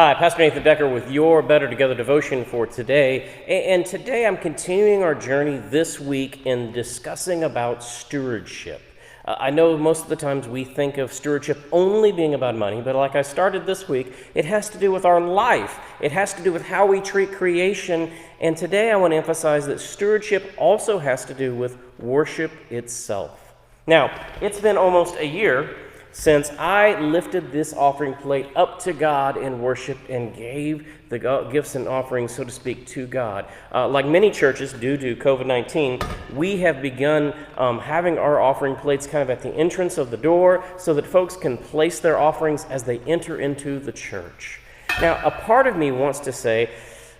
Hi, Pastor Nathan Decker with your Better Together devotion for today. And today I'm continuing our journey this week in discussing about stewardship. I know most of the times we think of stewardship only being about money, but like I started this week, it has to do with our life. It has to do with how we treat creation. And today I want to emphasize that stewardship also has to do with worship itself. Now, it's been almost a year since I lifted this offering plate up to God in worship and gave the gifts and offerings, so to speak, to God. Like many churches, due to COVID-19, we have begun having our offering plates kind of at the entrance of the door so that folks can place their offerings as they enter into the church. Now, a part of me wants to say,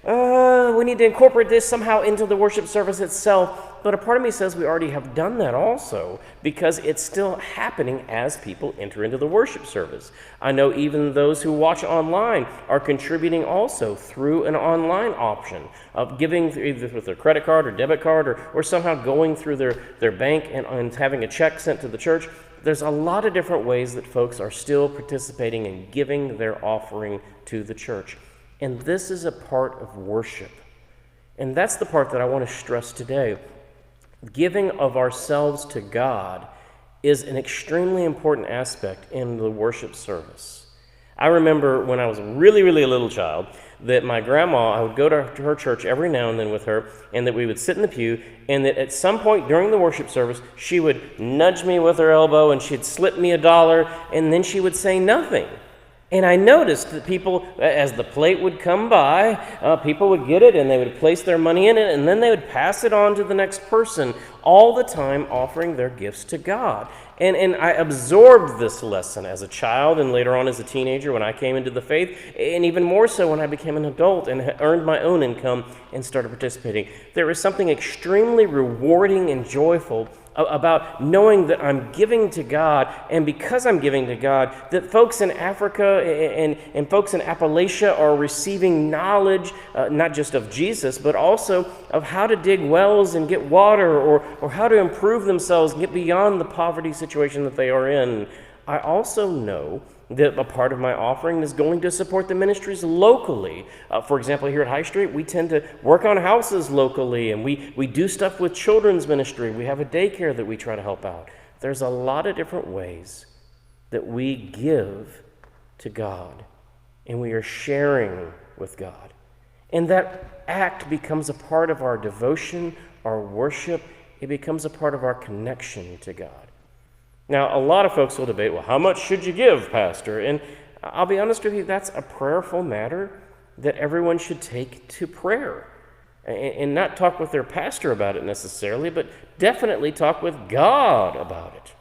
we need to incorporate this somehow into the worship service itself. But a part of me says we already have done that also because it's still happening as people enter into the worship service. I know even those who watch online are contributing also through an online option of giving either with their credit card or debit card or somehow going through their bank and having a check sent to the church. There's a lot of different ways that folks are still participating in giving their offering to the church. And this is a part of worship. And that's the part that I want to stress today. Giving of ourselves to God is an extremely important aspect in the worship service. I remember when I was really a little child that my grandma, I would go to her church every now and then with her, and that we would sit in the pew, and that at some point during the worship service, she would nudge me with her elbow and she'd slip me $1, and then she would say nothing. And I noticed that people, as the plate would come by, people would get it and they would place their money in it and then they would pass it on to the next person, all the time offering their gifts to God. And I absorbed this lesson as a child and later on as a teenager when I came into the faith, and even more so when I became an adult and earned my own income and started participating. There is something extremely rewarding and joyful about knowing that I'm giving to God, and because I'm giving to God, that folks in Africa and folks in Appalachia are receiving knowledge, not just of Jesus, but also of how to dig wells and get water, or how to improve themselves and get beyond the poverty situation that they are in. I also know that a part of my offering is going to support the ministries locally. For example, here at High Street, we tend to work on houses locally, and we do stuff with children's ministry. We have a daycare that we try to help out. There's a lot of different ways that we give to God, and we are sharing with God. And that act becomes a part of our devotion, our worship. It becomes a part of our connection to God. Now, a lot of folks will debate, well, how much should you give, Pastor? And I'll be honest with you, that's a prayerful matter that everyone should take to prayer. And not talk with their pastor about it necessarily, but definitely talk with God about it.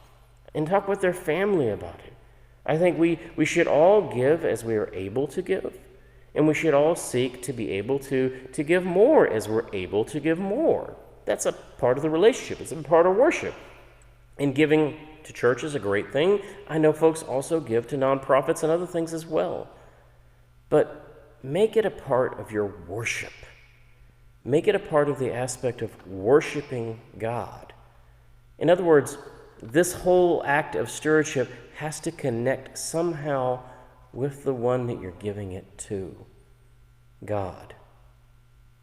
And talk with their family about it. I think we should all give as we are able to give. And we should all seek to be able to give more as we're able to give more. That's a part of the relationship. It's a part of worship. And giving to church is a great thing. I know folks also give to nonprofits and other things as well. But make it a part of your worship. Make it a part of the aspect of worshiping God. In other words, this whole act of stewardship has to connect somehow with the one that you're giving it to, God.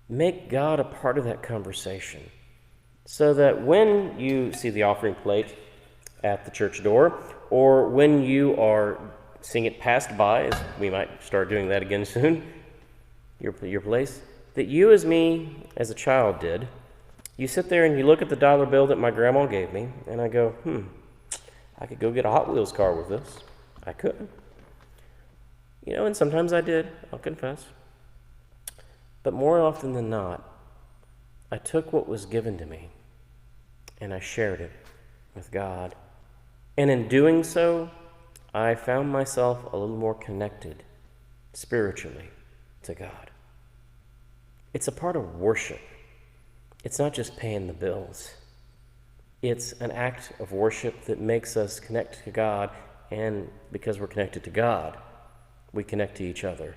Make God a part of that conversation so that when you see the offering plate at the church door, or when you are seeing it passed by, as we might start doing that again soon, your place, that you as me, as a child did, you sit there and you look at the dollar bill that my grandma gave me, and I go, I could go get a Hot Wheels car with this. I could. And sometimes I did, I'll confess. But more often than not, I took what was given to me and I shared it with God. And in doing so, I found myself a little more connected spiritually to God. It's a part of worship. It's not just paying the bills. It's an act of worship that makes us connect to God, and because we're connected to God, we connect to each other.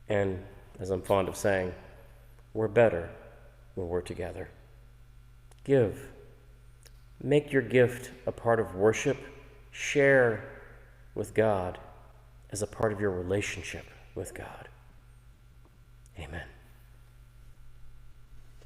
And as I'm fond of saying, we're better when we're together. Give. Make your gift a part of worship. Share with God as a part of your relationship with God.